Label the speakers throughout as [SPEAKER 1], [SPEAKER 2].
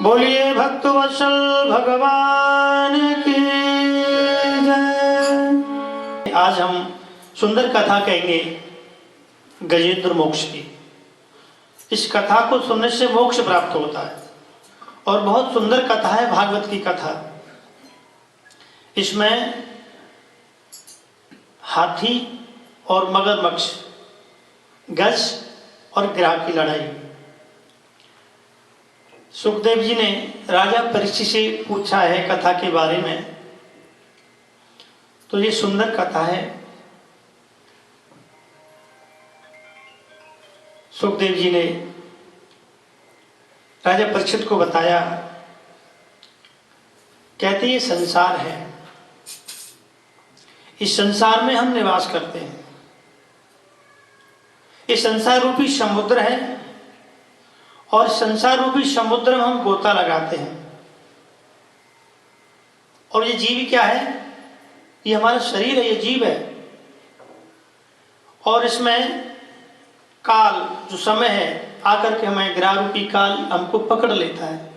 [SPEAKER 1] बोलिए भक्तवत्सल भगवान की जय। आज हम सुंदर कथा कहेंगे गजेंद्र मोक्ष की। इस कथा को सुनने से मोक्ष प्राप्त होता है और बहुत सुंदर कथा है भागवत की कथा। इसमें हाथी और मगरमच्छ, गज और गिराह की लड़ाई। सुखदेव जी ने राजा परीक्षित से पूछा है कथा के बारे में, तो ये सुंदर कथा है। सुखदेव जी ने राजा परीक्षित को बताया, कहते ये संसार है, इस संसार में हम निवास करते हैं। ये संसार रूपी समुद्र है और संसार रूपी समुद्र में हम गोता लगाते हैं। और ये जीव क्या है? ये हमारा शरीर है, ये जीव है। और इसमें काल जो समय है आकर के हमें गिराह रूपी काल हमको पकड़ लेता है।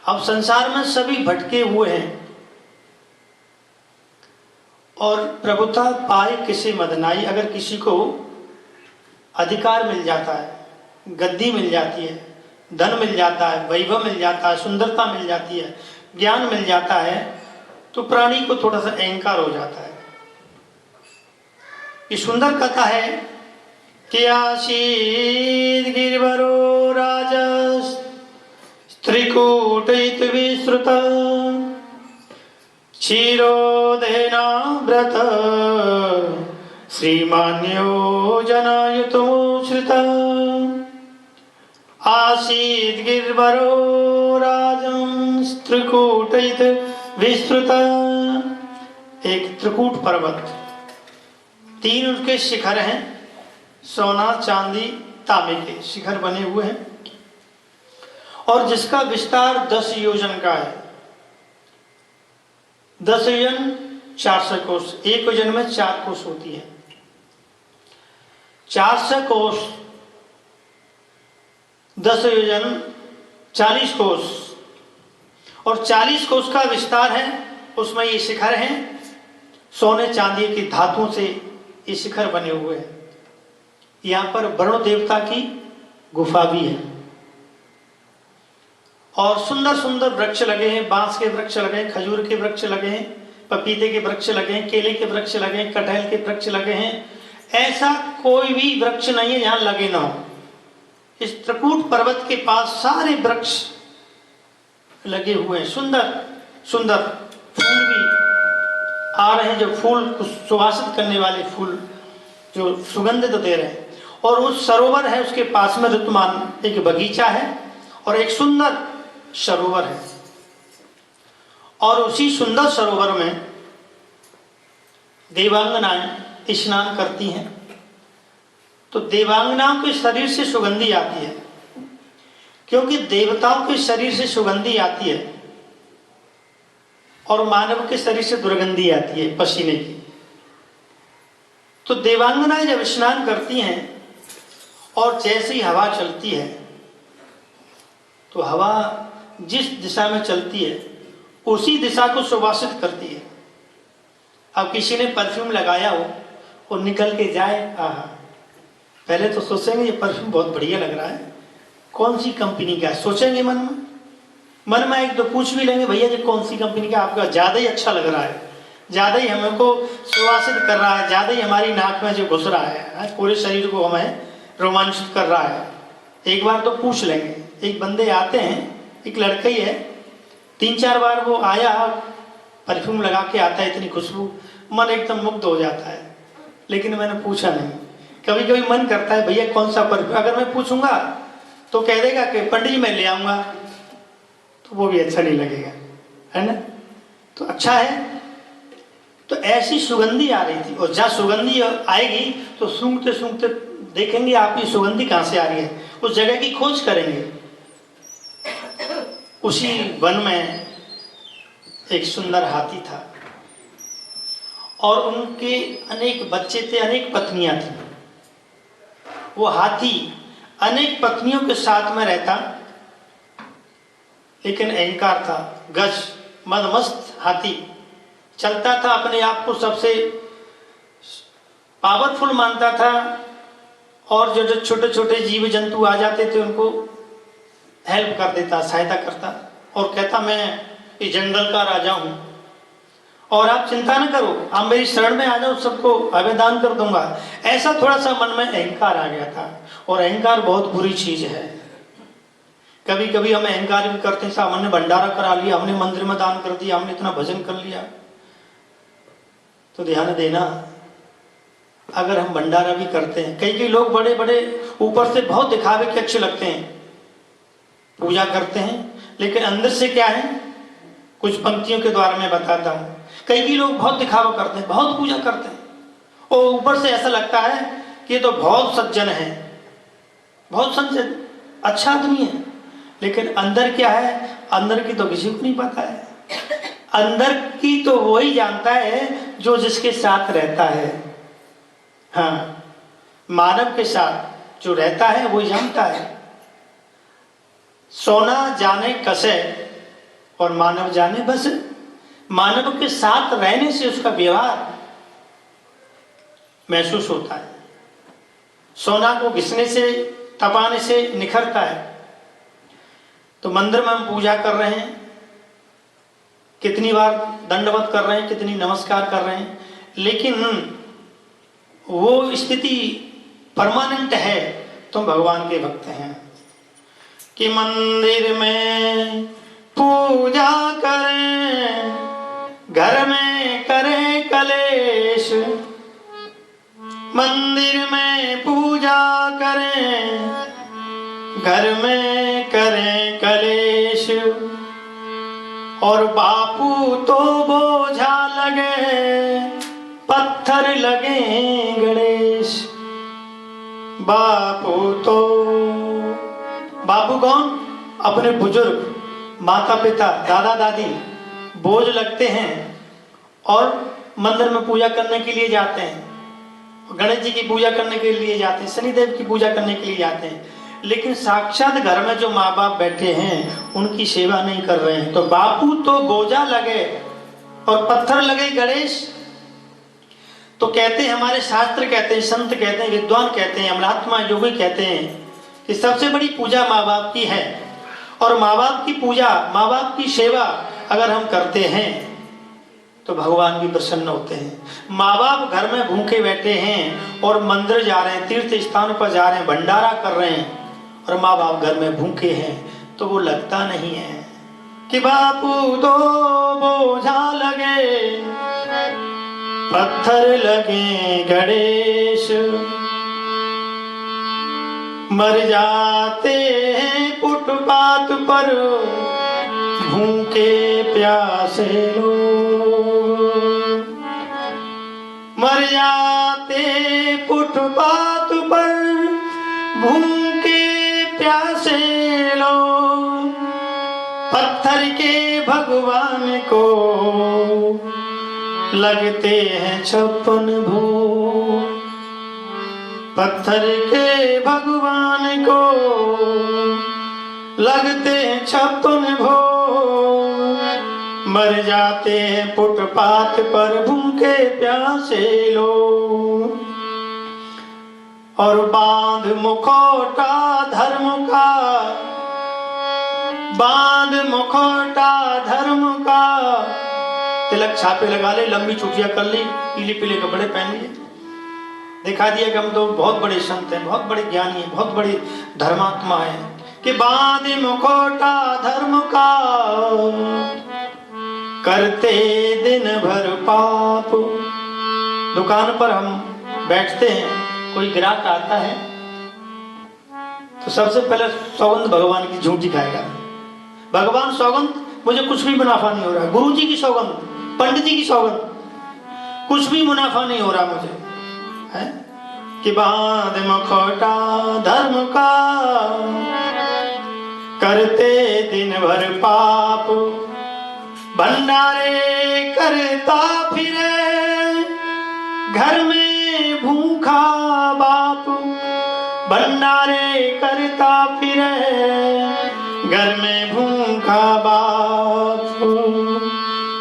[SPEAKER 1] अब संसार में सभी भटके हुए हैं और प्रभुता पाए किसे मदनाई। अगर किसी को अधिकार मिल जाता है, गद्दी मिल जाती है, धन मिल जाता है, वैभव मिल जाता है, सुंदरता मिल जाती है, ज्ञान मिल जाता है, तो प्राणी को थोड़ा सा अहंकार हो जाता है। ये सुंदर कथा है कि आसीद गिरिवरो राजस त्रिकूटैत विश्रुत क्षीरोदयना व्रत श्रीमान्यो जनायुतमुश्रित आसीद गिरिवरो राजं त्रिकूटैत विस्तृत। एक त्रिकूट पर्वत, 3 उनके शिखर हैं, सोना चांदी तांबे के शिखर बने हुए हैं और जिसका विस्तार 10 योजन का है। 10 योजन 400 कोस, एक योजन में 4 कोस होती है। 400 कोस 10 योजन 40 कोस और 40 कोस का विस्तार है। उसमें ये शिखर हैं, सोने चांदी की धातुओं से ये शिखर बने हुए हैं। यहाँ पर वरुण देवता की गुफा भी है और सुंदर सुंदर वृक्ष लगे हैं। बांस के वृक्ष लगे हैं, खजूर के वृक्ष लगे हैं, पपीते के वृक्ष लगे हैं, केले के वृक्ष लगे हैं, कटहल के वृक्ष लगे हैं। ऐसा कोई भी वृक्ष नहीं है जहाँ लगे ना हो। इस त्रिकूट पर्वत के पास सारे वृक्ष लगे हुए हैं। सुंदर सुंदर फूल भी आ रहे हैं, जो फूल सुवासित करने वाले फूल जो सुगंध तो दे रहे हैं। और उस सरोवर है, उसके पास में ऋतुमान एक बगीचा है और एक सुंदर सरोवर है। और उसी सुंदर सरोवर में देवांगनाएं स्नान करती हैं। तो देवांगनाओं के शरीर से सुगंधी आती है, क्योंकि देवताओं के शरीर से सुगंधी आती है और मानव के शरीर से दुर्गंधी आती है पसीने की। तो देवांगनाएं जब स्नान करती हैं और जैसे ही हवा चलती है, तो हवा जिस दिशा में चलती है उसी दिशा को सुवासित करती है। अब किसी ने परफ्यूम लगाया हो और निकल के जाए, आहा, पहले तो सोचेंगे ये परफ्यूम बहुत बढ़िया लग रहा है, कौन सी कंपनी का है, सोचेंगे मन में एक दो पूछ भी लेंगे, भैया जी कौन सी कंपनी का, आपका ज़्यादा ही अच्छा लग रहा है, ज़्यादा ही हमको सुवासित कर रहा है, ज़्यादा ही हमारी नाक में जो घुस रहा है, पूरे शरीर को हमें रोमांचित कर रहा है। एक बार तो पूछ लेंगे। एक बंदे आते हैं, एक लड़का ही है, 3-4 बार वो आया, परफ्यूम लगा के आता है, इतनी खुशबू, मन एकदम मुग्ध हो जाता है। लेकिन मैंने पूछा नहीं। कभी कभी मन करता है भैया कौन सा परफ्यूम, अगर मैं पूछूंगा तो कह देगा कि पंडित जी मैं ले आऊँगा, तो वो भी अच्छा नहीं लगेगा, है ना। तो अच्छा है। तो ऐसी सुगंधी आ रही थी और जहाँ सुगंधी आएगी तो सूंघते सूंघते देखेंगे आप ये सुगंधी कहाँ से आ रही है, उस जगह की खोज करेंगे। उसी वन में एक सुंदर हाथी था और उनके अनेक बच्चे थे, अनेक पत्नियां थी। वो हाथी अनेक पत्नियों के साथ में रहता, लेकिन अहंकार था। गज मदमस्त हाथी चलता था, अपने आप को सबसे पावरफुल मानता था, और जो जो छोटे छोटे जीव जंतु आ जाते थे उनको हेल्प कर देता, सहायता करता, और कहता मैं इस जंगल का राजा हूं और आप चिंता न करो, आप मेरी शरण में आ जाओ, सबको अभयदान कर दूंगा। ऐसा थोड़ा सा मन में अहंकार आ गया था, और अहंकार बहुत बुरी चीज है। कभी कभी हम अहंकार भी करते हैं, साहब हमने भंडारा करा लिया, हमने मंदिर में दान कर दिया, हमने इतना भजन कर लिया। तो ध्यान देना, अगर हम भंडारा भी करते हैं, कई कई लोग बड़े बड़े ऊपर से बहुत दिखावे के अच्छे लगते हैं, पूजा करते हैं, लेकिन अंदर से क्या है, कुछ पंक्तियों के द्वारा मैं बताता हूं। कई कई लोग बहुत दिखावा करते हैं, बहुत पूजा करते हैं, और ऊपर से ऐसा लगता है कि ये तो बहुत सज्जन है, बहुत सज्जन अच्छा आदमी है, लेकिन अंदर क्या है, अंदर की तो किसी को नहीं पता है। अंदर की तो वही जानता है जो जिसके साथ रहता है। हाँ, मानव के साथ जो रहता है वो जानता है। सोना जाने कसे और मानव जाने बस। मानव के साथ रहने से उसका व्यवहार महसूस होता है। सोना को घिसने से, तपाने से निखरता है। तो मंदिर में हम पूजा कर रहे हैं, कितनी बार दंडवत कर रहे हैं, कितनी नमस्कार कर रहे हैं, लेकिन वो स्थिति परमानेंट है, तो भगवान के भक्त हैं। कि मंदिर में पूजा करें, घर में करें कलेश। मंदिर में पूजा करें, घर में करें कलेश। और बापू तो बोझा लगे, पत्थर लगे गणेश। बापू तो, बापू कौन, अपने बुजुर्ग, माता पिता, दादा दादी बोझ लगते हैं और मंदिर में पूजा करने के लिए जाते हैं, गणेश जी की पूजा करने के लिए जाते हैं, शनिदेव की पूजा करने के लिए जाते हैं, लेकिन साक्षात घर में जो माँ बाप बैठे हैं उनकी सेवा नहीं कर रहे हैं। तो बापू तो बोझा लगे और पत्थर लगे गणेश। तो कहते हैं, हमारे शास्त्र कहते हैं, संत कहते हैं, विद्वान कहते हैं, अमलात्मा योगी कहते हैं कि सबसे बड़ी पूजा माँ बाप की है। और माँ बाप की पूजा, माँ बाप की सेवा अगर हम करते हैं तो भगवान भी प्रसन्न होते हैं। माँ बाप घर में भूखे बैठे हैं और मंदिर जा रहे हैं, तीर्थ स्थान पर जा रहे हैं, भंडारा कर रहे हैं, और माँ बाप घर में भूखे हैं, तो वो लगता नहीं है कि बापू तो बोझा लगे, पत्थर लगे गणेश। मर जाते हैं फुटपाथ पर भूखे प्यासे लोग। मर जाते फुटपाथ पर भूखे प्यासे लोग। पत्थर के भगवान को लगते हैं 56 भोग। पत्थर के भगवान को लगते हैं 56 भोग। मर जाते हैं फुटपाथ पर भूखे प्यासे लोग। और बांध मुखौटा धर्म का, बांध मुखौटा धर्म का। तिलक छापे लगा ले, लंबी चुटिया कर ली, पीले पीले कपड़े पहन लिए, दिखा दिया कि हम तो बहुत बड़े संत हैं, बहुत बड़े ज्ञानी हैं, बहुत बड़े धर्मात्मा हैं। कि बांध मुखौटा धर्म का, करते दिन भर पाप। दुकान पर हम बैठते हैं, कोई ग्राहक आता है तो सबसे पहले सौगंध भगवान की झूठी खाएगा। भगवान सौगंध, मुझे कुछ भी मुनाफा नहीं हो रहा। गुरु जी की सौगंध, पंडित जी की सौगंध, कुछ भी मुनाफा नहीं हो रहा मुझे, है? कि बांध मुखौटा धर्म का, करते दिन भर पाप। भंडारे करता फिरे, घर में भूखा बाप। भंडारे करता फिरे, घर में भूखा बाप हो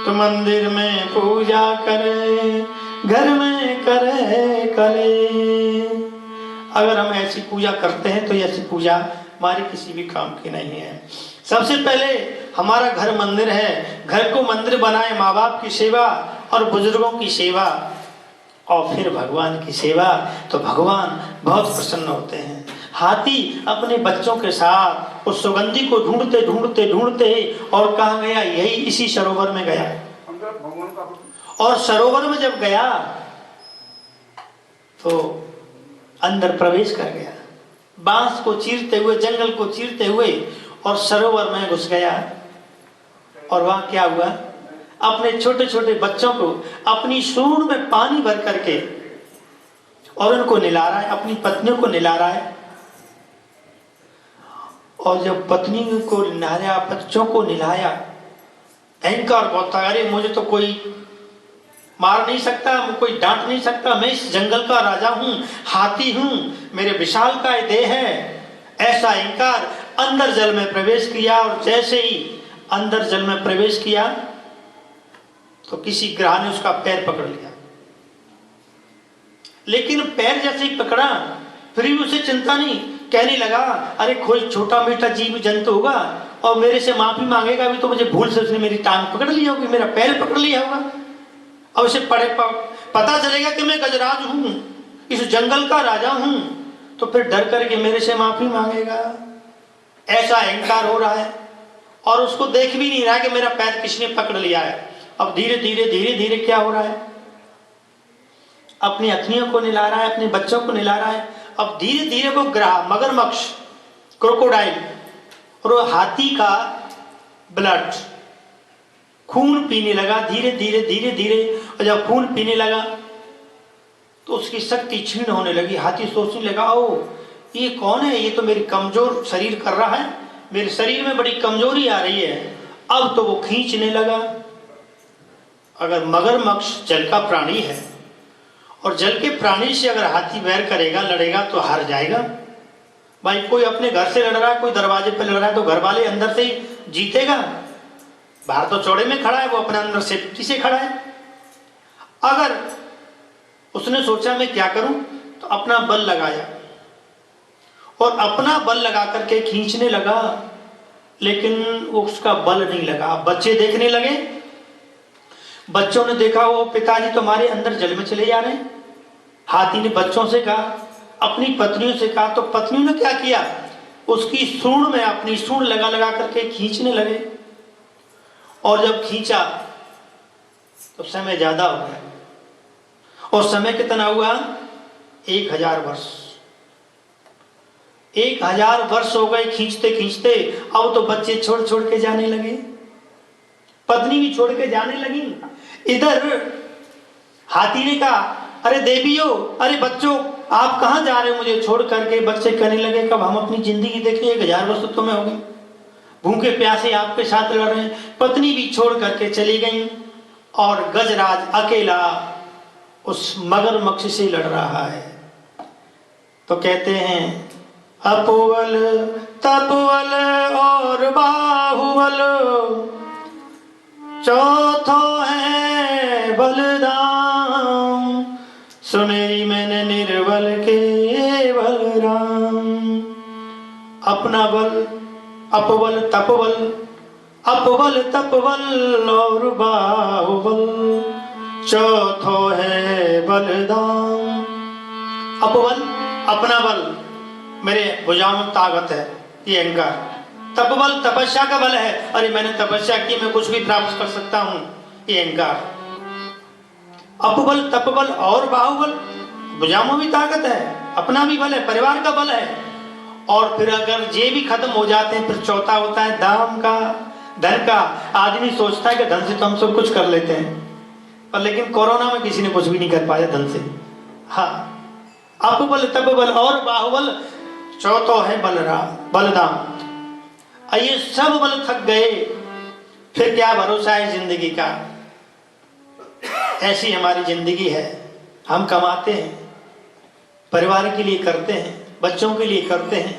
[SPEAKER 1] तो मंदिर में पूजा करे, घर में करे करे। अगर हम ऐसी पूजा करते हैं तो ऐसी पूजा हमारी किसी भी काम की नहीं है। सबसे पहले हमारा घर मंदिर है, घर को मंदिर बनाए, माँ बाप की सेवा और बुजुर्गों की सेवा और फिर भगवान की सेवा, तो भगवान बहुत प्रसन्न होते हैं। हाथी अपने बच्चों के साथ उस सुगंधी को ढूंढते ढूंढते ढूंढते और कहाँ गया? यही इसी सरोवर में गया। और सरोवर में जब गया तो अंदर प्रवेश कर गया, बांस को चीरते हुए, जंगल को चीरते हुए, और सरोवर में घुस गया। और वहां क्या हुआ? अपने छोटे छोटे बच्चों को अपनी सूंड में पानी भर करके और उनको निला रहा है, अपनी पत्नियों को निला रहा है। और जब पत्नी को नहलाया, बच्चों को निलाया, अहंकार बहुत था, अरे मुझे तो कोई मार नहीं सकता, कोई डांट नहीं सकता, मैं इस जंगल का राजा हूं, हाथी हूं, मेरे विशालकाय देह है। ऐसा अहंकार अंदर जल में प्रवेश किया। और जैसे ही अंदर जल में प्रवेश किया तो किसी ग्रह ने उसका पैर पकड़ लिया। लेकिन पैर जैसे ही पकड़ा फिर भी उसे चिंता नहीं, कहने लगा अरे कोई छोटा मीठा जीव जंतु होगा और मेरे से माफी मांगेगा, अभी तो मुझे भूल से उसने मेरी टांग पकड़ ली होगी, मेरा पैर पकड़ लिया होगा, और उसे पता चलेगा कि मैं गजराज हूं, इस जंगल का राजा हूं, तो फिर डर करके मेरे से माफी मांगेगा। ऐसा अहंकार हो रहा है और उसको देख भी नहीं रहा कि मेरा पैर किसने पकड़ लिया है। अब धीरे धीरे धीरे धीरे क्या हो रहा है? अपनी अखनियों को निला रहा है, अपने बच्चों को निला रहा है। अब धीरे धीरे वो ग्राह, मगरमच्छ, क्रोकोडाइल और हाथी का ब्लड, खून पीने लगा धीरे धीरे धीरे धीरे। और जब खून पीने लगा तो उसकी शक्ति क्षीण होने लगी। हाथी सोचने लगा, ओ ये कौन है? ये तो मेरी कमजोर शरीर कर रहा है, मेरे शरीर में बड़ी कमजोरी आ रही है। अब तो वो खींचने लगा। अगर मगरमच्छ जल का प्राणी है और जल के प्राणी से अगर हाथी वैर करेगा, लड़ेगा, तो हार जाएगा। भाई कोई अपने घर से लड़ रहा है, कोई दरवाजे पे लड़ रहा है, तो घर वाले अंदर से ही जीतेगा। बाहर तो चौड़े में खड़ा है, वो अपने अंदर सेफ्टी से खड़ा है। अगर उसने सोचा मैं क्या करूं, तो अपना बल लगाया और अपना बल लगा करके खींचने लगा, लेकिन उसका बल नहीं लगा। बच्चे देखने लगे, बच्चों ने देखा वो पिताजी तुम्हारे अंदर जल में चले जा रहे हैं। हाथी ने बच्चों से कहा, अपनी पत्नियों से कहा, तो पत्नियों ने क्या किया? उसकी सूंड में अपनी सूंड लगा लगा करके खींचने लगे। और जब खींचा तो समय ज्यादा हो गया। और समय कितना हुआ? 1000 वर्ष। 1000 वर्ष हो गए खींचते खींचते। अब तो बच्चे छोड़ छोड़ के जाने लगे, पत्नी भी छोड़ के जाने लगी। इधर हाथी ने कहा, अरे देवियों, अरे बच्चों, आप कहां जा रहे हो मुझे छोड़ करके? बच्चे कहने लगे, कब हम अपनी जिंदगी देखें, 1000 वर्ष तो में हो गई, भूखे प्यासे आपके साथ लड़ रहे हैं। पत्नी भी छोड़ करके चली गई और गजराज अकेला उस मगरमच्छ से लड़ रहा है। तो कहते हैं, अपुबल तपबल और बाहुबल, चौथो है बलदाम, सुनेरी मैंने निर्बल के बलराम। अपना बल, अपबल तपबल, अपबल तपबल और बाहुबल, चौथो है बलदाम। अपबल अपना बल, मेरे भुजाओं में ताकत है, ये अहंकार। तपबल तपस्या का बल है, अरे मैंने तपस्या की, मैं कुछ भी प्राप्त कर सकता हूं, ये अहंकार। अपबल तपबल और बाहुबल, भुजाओं में भी ताकत है, अपना भी बल है, परिवार का बल है। और फिर अगर ये भी खत्म हो जाते हैं, फिर चौथा होता है दाम का, धन का। आदमी सोचता है कि धन से तो हम सब कुछ कर लेते हैं, पर लेकिन कोरोना में किसी ने कुछ भी नहीं कर पाया धन से। हाँ, अपबल तपबल और बाहुबल, चौथो है बलदाम। ये सब बल थक गए, फिर क्या भरोसा है जिंदगी का? ऐसी हमारी जिंदगी है। हम कमाते हैं, परिवार के लिए करते हैं, बच्चों के लिए करते हैं,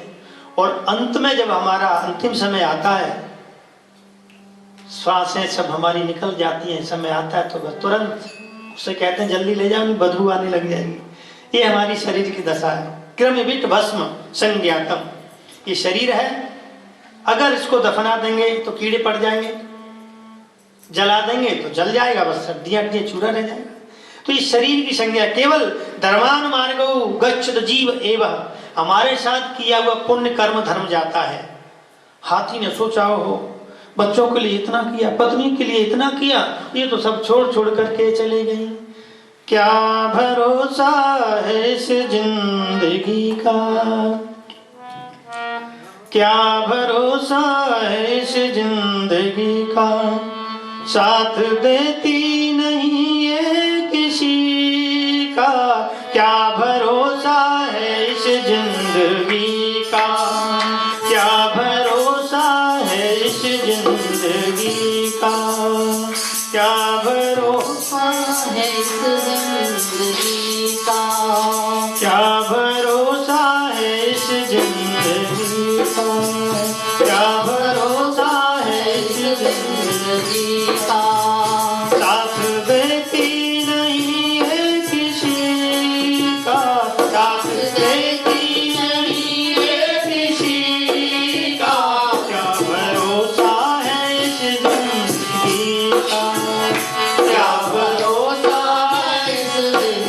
[SPEAKER 1] और अंत में जब हमारा अंतिम समय आता है, श्वासें सब हमारी निकल जाती हैं, समय आता है तो वह तुरंत उसे कहते हैं जल्दी ले जाओ, बदबू आने लग जाएगी। ये हमारी शरीर की दशा है। क्रमवित भस्म संज्ञातम, ये शरीर है, अगर इसको दफना देंगे तो कीड़े पड़ जाएंगे, जला देंगे तो जल जाएगा, बस हड्डियां हड्डियां चूरा रह जाएगा। तो इस शरीर की संज्ञा केवल धर्मान मार्गो गच्छत जीव एवं, हमारे साथ किया हुआ पुण्य कर्म धर्म जाता है। हाथी ने सोचा हो बच्चों के लिए इतना किया, पत्नी के लिए इतना किया, ये तो सब छोड़ छोड़ करके चले गई। क्या भरोसा है इस जिंदगी का, क्या भरोसा है इस जिंदगी का, साथ देती नहीं ये किसी का। क्या भरोसा है इस जिंदगी का, क्या भरोसा है इस जिंदगी का, क्या भरोसा है इस जिंदगी का, क्या भरोसा है इस जिंदगी का, क्या भरोसा है इस जिंदगी का, साथ देती नहीं है किसी का, साथ देती नहीं है किसी का, क्या भरोसा है इस जिंदगी का, क्या भरोसा है इस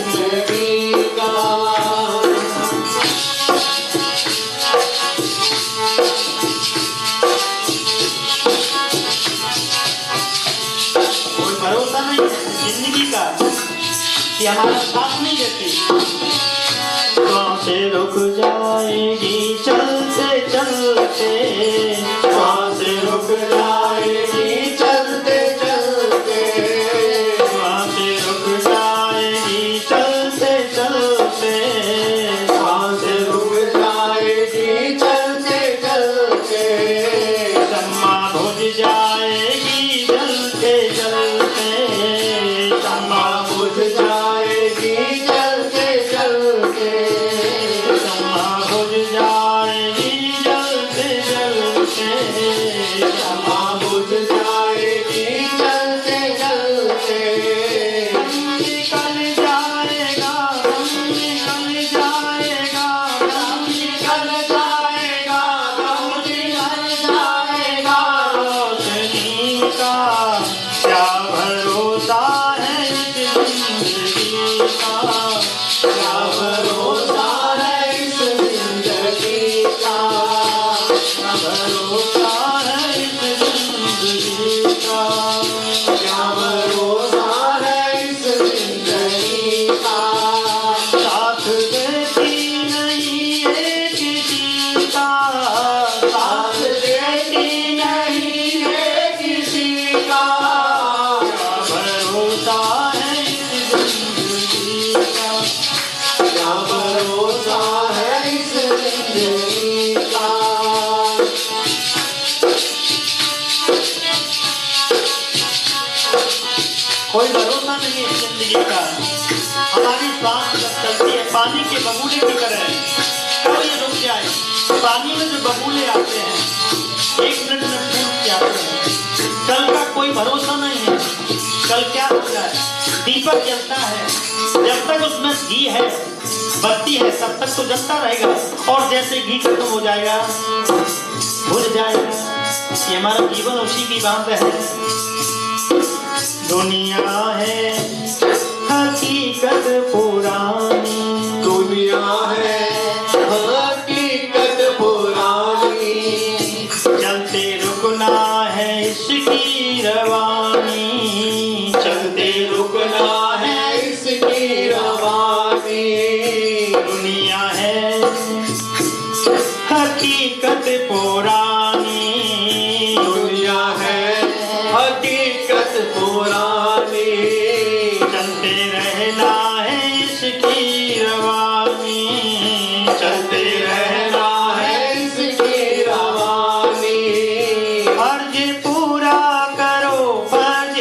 [SPEAKER 1] जिंदगी का। कोई भरोसा नहीं जिंदगी का कि हमारा साथ नहीं देती। वहाँ से रुक जाएगी चलते चलते, वहाँ से रुक जाएगी चलते चलते, वहाँ से रुक जाएगी चलते चलते, वहाँ से रुक जाएगी चलते चलते, सम्मा बुझ जाएगी जलते जलते, सम्मा बुझ जाएगी जलते जलते, सम्मा बुझ जाएगी जलते जलते, सम्मा बुझ जाएगी जलते जलते। निकल जाएगा दम निकल जाएगा, दम निकल जाएगा, दम निकल जाएगा, रोशनी का क्या भरोसा है इस जिंदगी का, क्या भरोसा है इस जिंदगी का, क्या भरोसा है इस जिंदगी का, क्या भरोसा है इस जिंदगी का, साथ देती नहीं है किसी का, साथ देती नहीं है किसी का, क्या भरोसा है इस जिंदगी का, क्या भरोसा है इस जिंदगी का। कोई भरोसा नहीं है जिंदगी का। हमारी सांस जब चलती है पानी के बबूले की तरह, कब ये रुक जाए। पानी में जो बबूले आते हैं 1 मिनट में फूट के आते हैं। कल का कोई भरोसा नहीं है, कल क्या हो जाए। दीपक जलता है, जब तक उसमें घी है, बत्ती है, तब तक तो जलता रहेगा, और जैसे घी खत्म हो जाएगा भूल जाएगा। ये हमारा जीवन उसी की बात है। दुनिया है हकीकत पुरानी,
[SPEAKER 2] दुनिया है हकीकत पुरानी,
[SPEAKER 1] चलते रुकना है इसकी रवानी,
[SPEAKER 2] चलते रुकना है इसकी रवानी।
[SPEAKER 1] दुनिया है हकीकत पुरानी,
[SPEAKER 2] दुनिया है हकीकत पुरानी,
[SPEAKER 1] चलते रहना है इसकी रवानी,
[SPEAKER 2] चलते रहना है इसकी रवानी।
[SPEAKER 1] फर्ज पूरा करो, फर्ज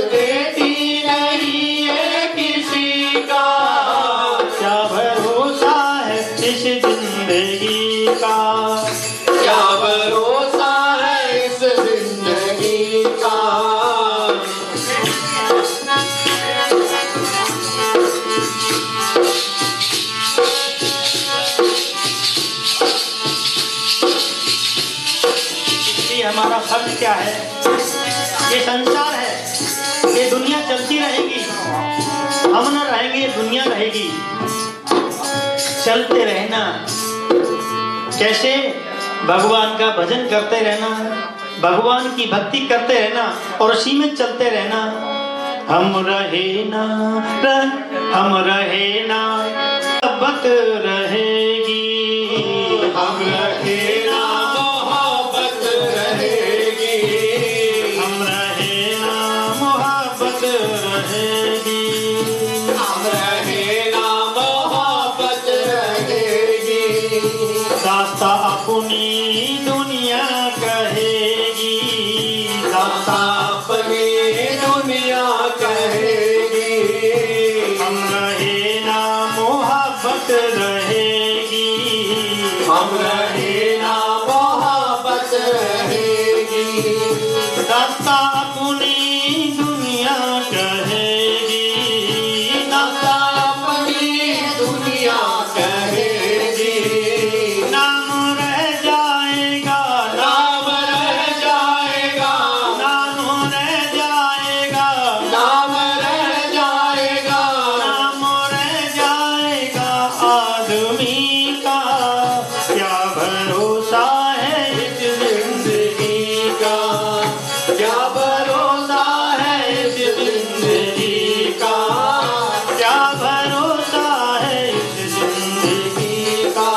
[SPEAKER 2] देती नहीं है किसी का।
[SPEAKER 1] क्या भरोसा है इस जिंदगी का,
[SPEAKER 2] क्या भरोसा है इस जिंदगी का।
[SPEAKER 1] इसलिए हमारा फर्ज क्या है, ये संसार है, ये दुनिया चलती रहेगी, हम न रहेंगे, दुनिया रहेगी। चलते रहना, कैसे? भगवान का भजन करते रहना, भगवान की भक्ति करते रहना और उसी में चलते रहना। हम रहे ना मोहब्बत रहेगी,
[SPEAKER 2] हम रहे ना मोहब्बत रहेगी।
[SPEAKER 1] हम रहे ना मोहब्बत रहेगी।
[SPEAKER 2] हम रहे ना मोहब्बत रहेगी।
[SPEAKER 1] दास्ता अपनी दुनिया कहेगी, दास्ता
[SPEAKER 2] अपनी दुनिया कहेगी।
[SPEAKER 1] हम रहे ना मोहब्बत रहेगी।
[SPEAKER 2] हम रहे ना मोहब्बत रहेगी।
[SPEAKER 1] दास्ता अपनी दुनिया कहेगी, दास्ता
[SPEAKER 2] अपनी दुनिया कहेगी।
[SPEAKER 1] नाम रह जाएगा,
[SPEAKER 2] नाम रह जाएगा।
[SPEAKER 1] नाम रह जाएगा,
[SPEAKER 2] नाम रह जाएगा।
[SPEAKER 1] नाम रह जाएगा आदमी का। क्या भरोसा है इस
[SPEAKER 2] जिंदगी का। क्या भरोसा है इस जिंदगी का।
[SPEAKER 1] क्या भरोसा है इस जिंदगी का।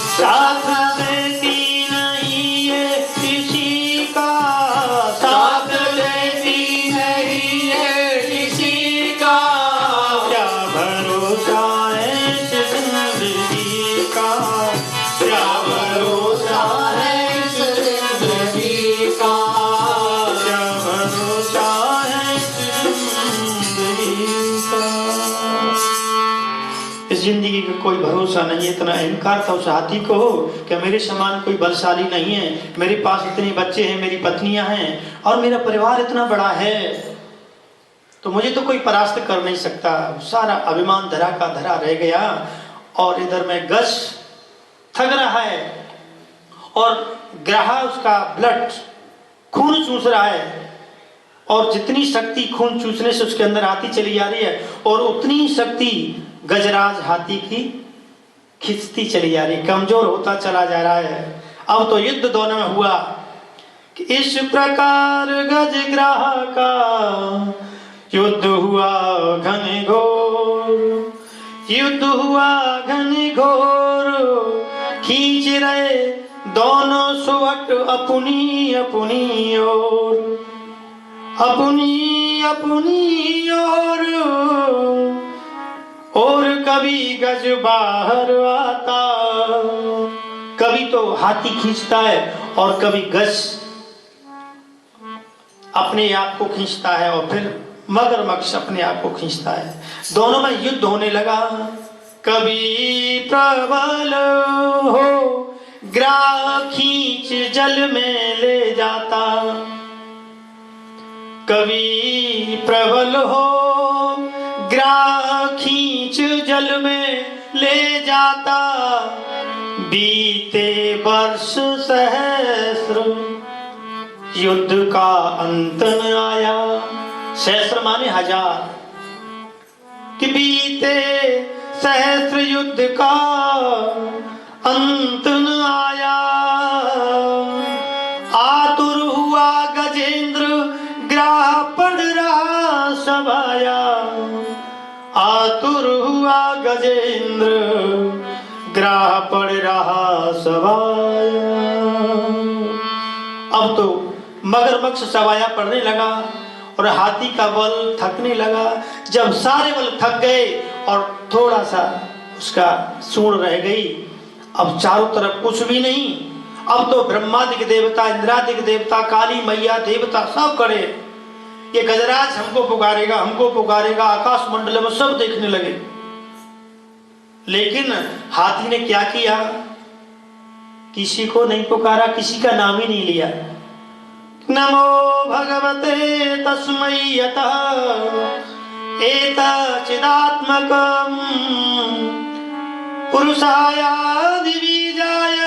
[SPEAKER 1] साथ देती नहीं है किसी का,
[SPEAKER 2] साथ देती नहीं है किसी का।
[SPEAKER 1] क्या भरोसा है इस जिंदगी का।
[SPEAKER 2] क्या भरोसा है इस जिंदगी का।
[SPEAKER 1] क्या भरोसा है इस जिंदगी का। इस जिंदगी का कोई भरोसा नहीं है। इतना अहंकार था उस हाथी को कि मेरे समान कोई बलशाली नहीं है, मेरे पास इतने बच्चे हैं, मेरी पत्नियां हैं और मेरा परिवार इतना बड़ा है, तो मुझे तो कोई परास्त कर नहीं सकता। सारा अभिमान धरा का धरा रह गया और इधर में गश थक रहा है और ग्राहा उसका ब्लड खून चूस रहा है और जितनी शक्ति खून चूसने से उसके अंदर आती चली जा रही है और उतनी शक्ति गजराज हाथी की खिंचती चली जा रही, कमजोर होता चला जा रहा है। अब तो युद्ध दोनों में हुआ कि इस प्रकार गजग्राह का युद्ध हुआ घनघोर, युद्ध हुआ घनघोर। खींच रहे दोनों सुवट अपनी अपनी ओर, अपनी अपनी ओर। और कभी गज बाहर आता, कभी तो हाथी खींचता है और कभी गज अपने आप को खींचता है और फिर मगरमच्छ अपने आप को खींचता है। दोनों में युद्ध होने लगा। कभी प्रबल हो ग्राह खींच जल में ले जाता, कभी प्रबल हो ग्राह खींच जल में ले जाता। बीते वर्ष सहस्र युद्ध का अंत न आया। सहस्र माने हजार, कि बीते सहस्र युद्ध का अंत न आया। आतुर हुआ गजेंद्र ग्राह पड़ रहा सभाया, आतुर हुआ गजेंद्र ग्राह पड़ रहा सभाया। अब तो मगरमच्छ सवाया पड़ने लगा और हाथी का बल थकने लगा। जब सारे बल थक गए और थोड़ा सा उसका सूंड रह गई, अब चारों तरफ कुछ भी नहीं। अब तो ब्रह्मादिक देवता, इंद्रादिक देवता, काली मैया देवता सब खड़े। ये गजराज हमको पुकारेगा, हमको पुकारेगा, आकाश मंडल में सब देखने लगे। लेकिन हाथी ने क्या किया, किसी को नहीं पुकारा, किसी का नाम ही नहीं लिया। नमो भगवते तस्मै यतः एतच्चिदात्मकं पुरुषायादिबीजाय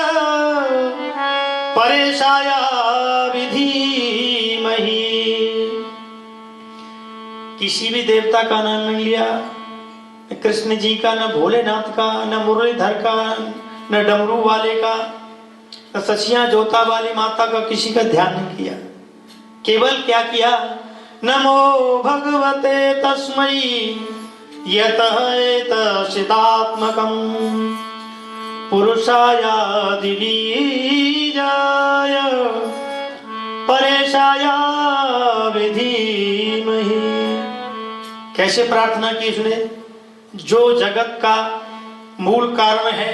[SPEAKER 1] परेशाय विधीमहि। किसी भी देवता का नाम नहीं लिया, न कृष्ण जी का, न भोलेनाथ का, न मुरलीधर का, न डमरू वाले का, न सचिया जोता वाली माता का, किसी का ध्यान नहीं किया। केवल क्या किया, नमो भगवते तस्मै यतः एतच्चिदात्मकं पुरुषायादिबीजाय परेशाय विधीमहि। कैसे प्रार्थना की उसने, जो जगत का मूल कारण है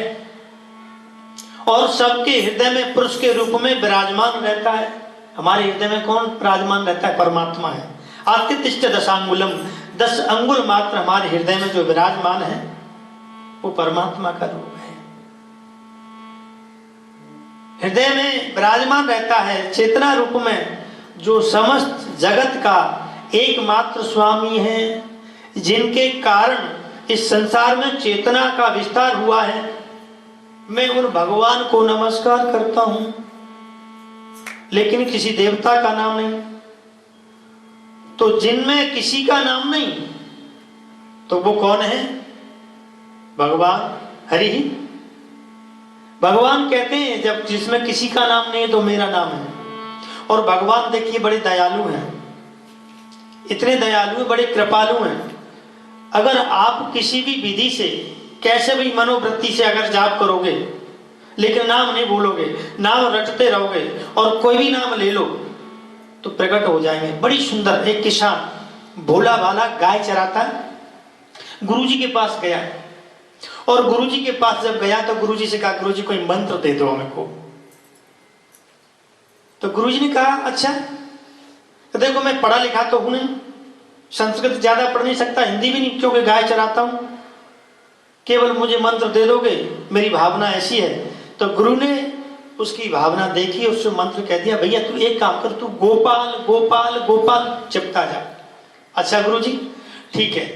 [SPEAKER 1] और सबके हृदय में पुरुष के रूप में विराजमान रहता है। हमारे हृदय में कौन विराजमान रहता है, परमात्मा है। आतितिष्ठ दशांगुलम, 10 अंगुल मात्र हमारे हृदय में जो विराजमान है वो परमात्मा का रूप है। हृदय में विराजमान रहता है चेतना रूप में, जो समस्त जगत का एकमात्र स्वामी है, जिनके कारण इस संसार में चेतना का विस्तार हुआ है। मैं उन भगवान को नमस्कार करता हूं, लेकिन किसी देवता का नाम नहीं। तो जिनमें किसी का नाम नहीं, तो वो कौन है, भगवान हरि ही। भगवान कहते हैं जब जिसमें किसी का नाम नहीं है तो मेरा नाम है। और भगवान देखिए बड़े दयालु हैं, इतने दयालु, बड़े कृपालु हैं। अगर आप किसी भी विधि से, कैसे भी मनोवृत्ति से अगर जाप करोगे, लेकिन नाम नहीं भूलोगे, नाम रटते रहोगे और कोई भी नाम ले लो तो प्रकट हो जाएंगे। बड़ी सुंदर। एक किसान भोला भाला गाय चराता गुरुजी के पास गया, और गुरुजी के पास जब गया तो गुरुजी से कहा, गुरुजी कोई मंत्र दे दो हमको। तो गुरुजी ने कहा, अच्छा तो देखो मैं पढ़ा लिखा तो हूं नहीं, संस्कृत ज्यादा पढ़ नहीं सकता, हिंदी भी नहीं, क्योंकि गाय चराता हूं, केवल मुझे मंत्र दे दोगे, मेरी भावना ऐसी है। तो गुरु ने उसकी भावना देखी, उससे मंत्र कह दिया, भैया तू एक काम कर, तू गोपाल गोपाल गोपाल जपता जा। अच्छा गुरुजी, ठीक है।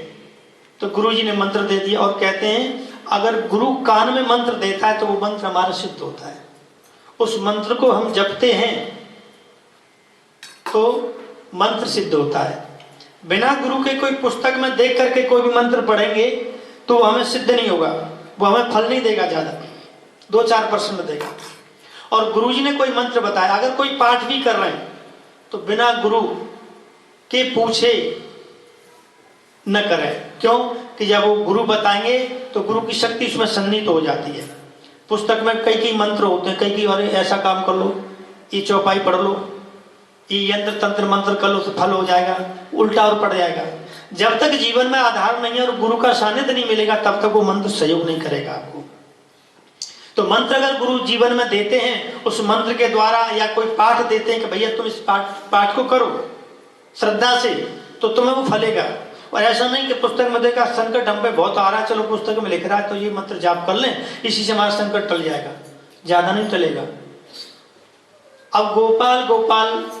[SPEAKER 1] तो गुरुजी ने मंत्र दे दिया, और कहते हैं अगर गुरु कान में मंत्र देता है तो वो मंत्र हमारा सिद्ध होता है। उस मंत्र को हम जपते हैं तो मंत्र सिद्ध होता है। बिना गुरु के कोई पुस्तक में देख करके कोई भी मंत्र पढ़ेंगे तो हमें सिद्ध नहीं होगा, वो हमें फल नहीं देगा, ज्यादा 2-4% देगा। और गुरुजी ने कोई मंत्र बताया, अगर कोई पाठ भी कर रहे हैं तो बिना गुरु के पूछे न करें। क्यों कि जब वो गुरु बताएंगे तो गुरु की शक्ति उसमें सन्निहित हो जाती है। पुस्तक में कई मंत्र होते हैं, कई अरे ऐसा काम कर लो, ये चौपाई पढ़ लो, ये यंत्र तंत्र मंत्र कर लो तो फल हो जाएगा, उल्टा और पड़ जाएगा। जब तक जीवन में आधार नहीं है और गुरु का सानिध्य नहीं मिलेगा तब तक वो मंत्र सहयोग नहीं करेगा आपको। तो मंत्र अगर गुरु जीवन में देते हैं, उस मंत्र के द्वारा, या कोई पाठ देते हैं कि भैया तुम इस पाठ को करो श्रद्धा से, तो तुम्हें वो फलेगा। और ऐसा नहीं कि पुस्तक में देखा संकट हम पे बहुत आ रहा है, चलो पुस्तक में लिख रहा है तो ये मंत्र जाप कर लें, इसी से हमारा संकट टल जाएगा, ज्यादा नहीं टलेगा। अब गोपाल गोपाल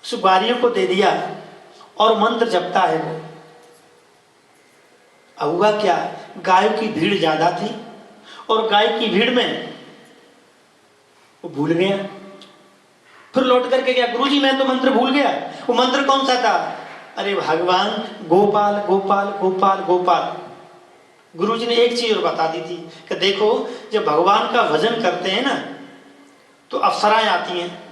[SPEAKER 1] उस ग्वारियों को दे दिया और मंत्र जपता है वो। अब हुआ क्या, गायों की भीड़ ज्यादा थी और गाय की भीड़ में वो भूल गया। फिर लौट करके गया, गुरुजी मैं तो मंत्र भूल गया। वो मंत्र कौन सा था, अरे भगवान गोपाल गोपाल गोपाल गोपाल। गुरुजी ने एक चीज और बता दी थी कि देखो जब भगवान का भजन करते हैं ना तो अप्सराएं आती हैं,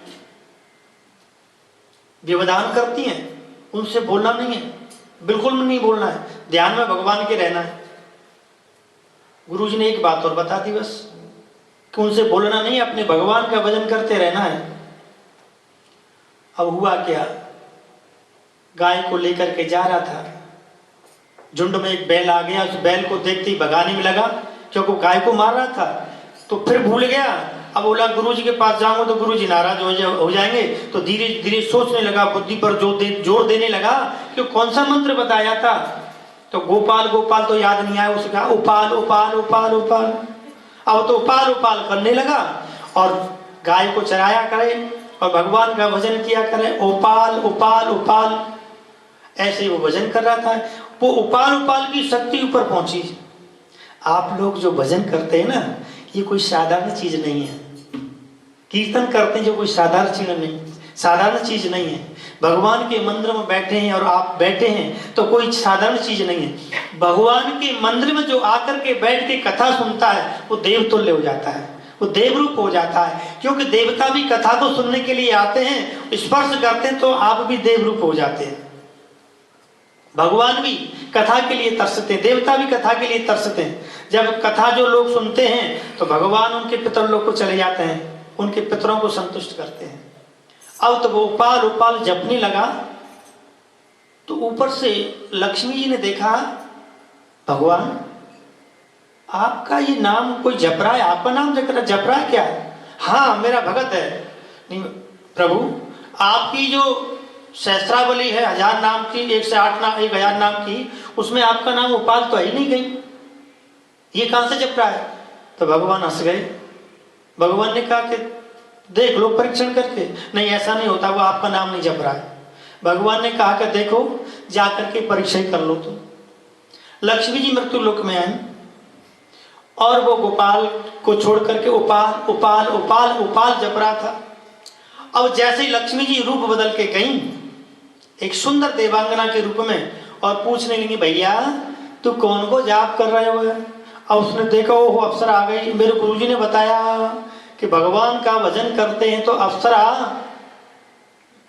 [SPEAKER 1] व्यवधान करती हैं, उनसे बोलना नहीं है, बिल्कुल नहीं बोलना है, ध्यान में भगवान के रहना है। गुरुजी ने एक बात और बता दी बस, कि उनसे बोलना नहीं, अपने भगवान का भजन करते रहना है। अब हुआ क्या, गाय को लेकर के जा रहा था, झुंड में एक बैल आ गया, उस बैल को देखते ही भगाने में लगा क्योंकि गाय को मार रहा था। तो फिर भूल गया अब बोला गुरु जी के पास जाऊंगा तो गुरु जी नाराज हो जाएंगे। तो धीरे धीरे सोचने लगा, बुद्धि पर जोर देने लगा कि कौन सा मंत्र बताया था। तो गोपाल गोपाल तो याद नहीं आया, उसका उपाल उपाल उपाल उपाल। अब तो उपाल उपाल करने लगा और गाय को चराया करे और भगवान का भजन किया करे, उपाल उपाल उपाल। ऐसे वो भजन कर रहा था। वो उपाल उपाल की शक्ति ऊपर पहुंची। आप लोग जो भजन करते हैं ना, ये कोई साधारण चीज नहीं है। कीर्तन करते हैं जो कोई साधारण चीज नहीं है। भगवान के मंदिर में बैठे हैं और आप बैठे हैं तो कोई साधारण चीज नहीं है। भगवान के मंदिर में जो आकर के बैठ के कथा सुनता है वो देवतुल्य हो जाता है, वो देवरूप हो जाता है। क्योंकि देवता भी कथा को सुनने के लिए आते हैं, स्पर्श करते हैं तो आप भी देवरूप हो जाते हैं। भगवान भी कथा के लिए तरसते हैं, देवता भी कथा के लिए तरसते हैं। जब कथा जो लोग सुनते हैं तो भगवान उनके पितर लोग को चले जाते हैं, उनके पितरों को संतुष्ट करते हैं। अब तो वो उपाल उपाल जपने लगा तो ऊपर से लक्ष्मी जी ने देखा, भगवान आपका ये नाम कोई जप रहा है, आपका नाम जप रहा है क्या? हाँ मेरा भगत है। नहीं प्रभु, आपकी जो सहस्त्रावली है 1000 नाम की, 1000 नाम की, उसमें आपका नाम उपाल तो ही नहीं गई, ये कहां से जप रहा है? तो भगवान हंस गए। भगवान ने कहा कि देख लो परीक्षण करके। नहीं ऐसा नहीं होता, वो आपका नाम नहीं जप रहा है। भगवान ने कहा कि देखो जाकर के परीक्षा कर लो। तो लक्ष्मी जी मृत्यु लोक में आई और वो गोपाल को छोड़ करके उपाल उपाल उपाल उपाल जप रहा था। अब जैसे ही लक्ष्मी जी रूप बदल के गई एक सुंदर देवांगना के रूप में और पूछने लगी, भैया तू कौन को जाप कर रहे हो? अब उसने देखा वो अप्सरा आ गई। मेरे गुरुजी ने बताया कि भगवान का भजन करते हैं तो अप्सरा